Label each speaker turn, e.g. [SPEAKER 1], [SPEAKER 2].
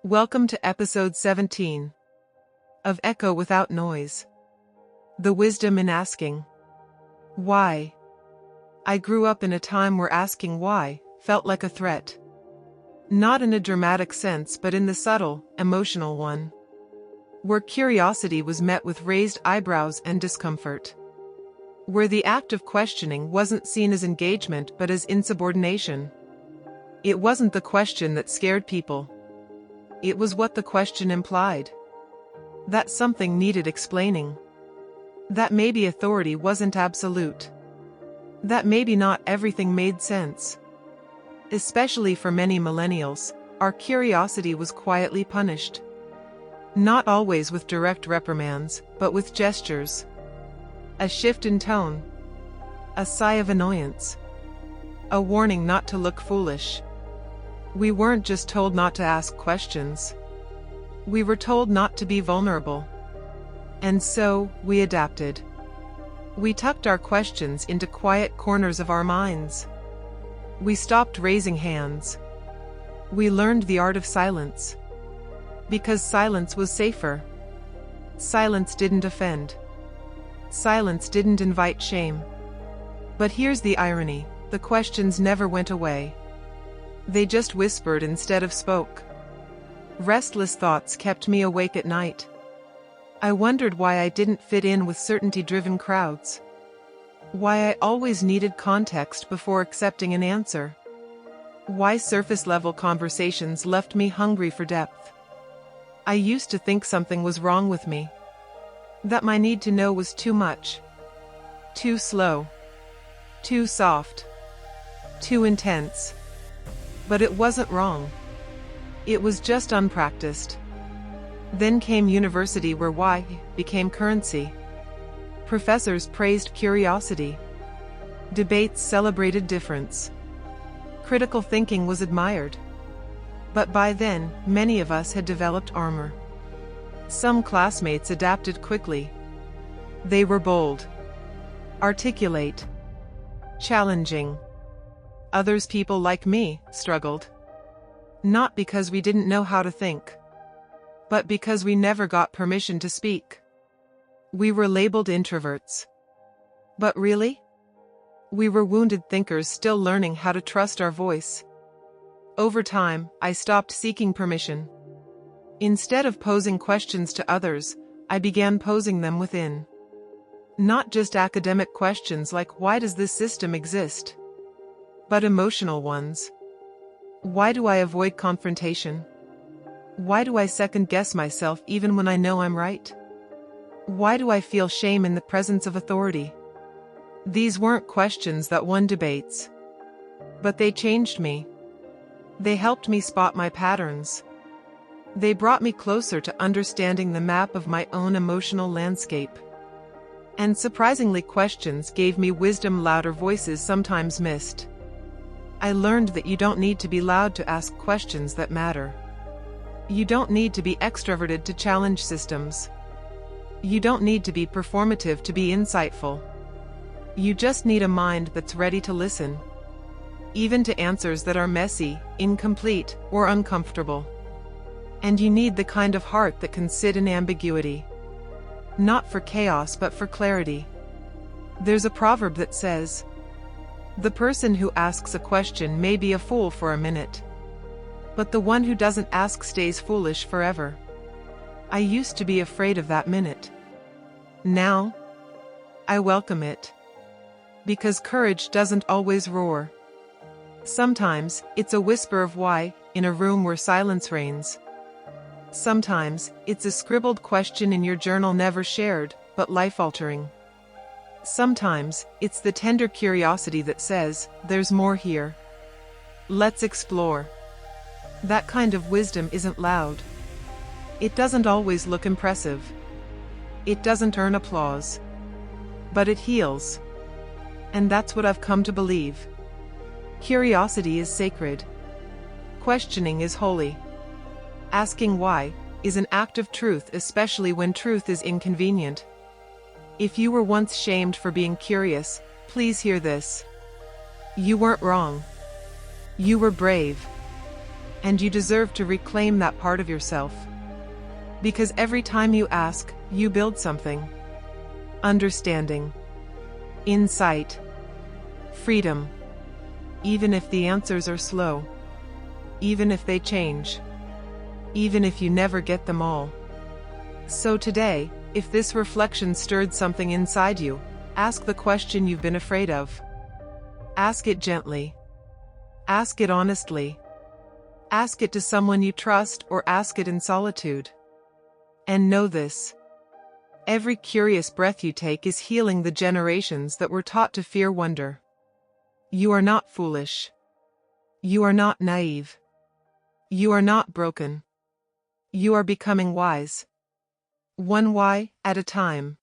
[SPEAKER 1] Welcome to episode 17 of Echo Without Noise. The wisdom in asking. Why? I grew up in a time where asking why felt like a threat. Not in a dramatic sense, but in the subtle, emotional one. Where curiosity was met with raised eyebrows and discomfort. Where the act of questioning wasn't seen as engagement but as insubordination. It wasn't the question that scared people. It was what the question implied. That something needed explaining. That maybe authority wasn't absolute. That maybe not everything made sense. Especially for many millennials, our curiosity was quietly punished. Not always with direct reprimands, but with gestures. A shift in tone. A sigh of annoyance. A warning not to look foolish. We weren't just told not to ask questions. We were told not to be vulnerable. And so, we adapted. We tucked our questions into quiet corners of our minds. We stopped raising hands. We learned the art of silence. Because silence was safer. Silence didn't offend. Silence didn't invite shame. But here's the irony: the questions never went away. They just whispered instead of spoke. Restless thoughts kept me awake at night. I wondered why I didn't fit in with certainty-driven crowds. Why I always needed context before accepting an answer. Why surface-level conversations left me hungry for depth. I used to think something was wrong with me. That my need to know was too much. Too slow. Too soft. Too intense. But it wasn't wrong. It was just unpracticed. Then came university, where why became currency. Professors praised curiosity. Debates celebrated difference. Critical thinking was admired. But by then, many of us had developed armor. Some classmates adapted quickly. They were bold, articulate, challenging. Others, people like me, struggled. Not because we didn't know how to think, but because we never got permission to speak. We were labeled introverts. But really? We were wounded thinkers still learning how to trust our voice. Over time, I stopped seeking permission. Instead of posing questions to others, I began posing them within. Not just academic questions like why does this system exist? But emotional ones. Why do I avoid confrontation? Why do I second-guess myself even when I know I'm right? Why do I feel shame in the presence of authority? These weren't questions that won debates. But they changed me. They helped me spot my patterns. They brought me closer to understanding the map of my own emotional landscape. And surprisingly, questions gave me wisdom louder voices sometimes missed. I learned that you don't need to be loud to ask questions that matter. You don't need to be extroverted to challenge systems. You don't need to be performative to be insightful. You just need a mind that's ready to listen. Even to answers that are messy, incomplete, or uncomfortable. And you need the kind of heart that can sit in ambiguity. Not for chaos but for clarity. There's a proverb that says, "The person who asks a question may be a fool for a minute. But the one who doesn't ask stays foolish forever." I used to be afraid of that minute. Now, I welcome it. Because courage doesn't always roar. Sometimes, it's a whisper of why, in a room where silence reigns. Sometimes, it's a scribbled question in your journal never shared, but life-altering. Sometimes, it's the tender curiosity that says, there's more here. Let's explore. That kind of wisdom isn't loud. It doesn't always look impressive. It doesn't earn applause. But it heals. And that's what I've come to believe. Curiosity is sacred. Questioning is holy. Asking why is an act of truth, especially when truth is inconvenient. If you were once shamed for being curious, please hear this. You weren't wrong. You were brave. And you deserve to reclaim that part of yourself. Because every time you ask, you build something. Understanding. Insight. Freedom. Even if the answers are slow. Even if they change. Even if you never get them all. So today, if this reflection stirred something inside you, ask the question you've been afraid of. Ask it gently. Ask it honestly. Ask it to someone you trust or ask it in solitude. And know this. Every curious breath you take is healing the generations that were taught to fear wonder. You are not foolish. You are not naive. You are not broken. You are becoming wise. One why at a time.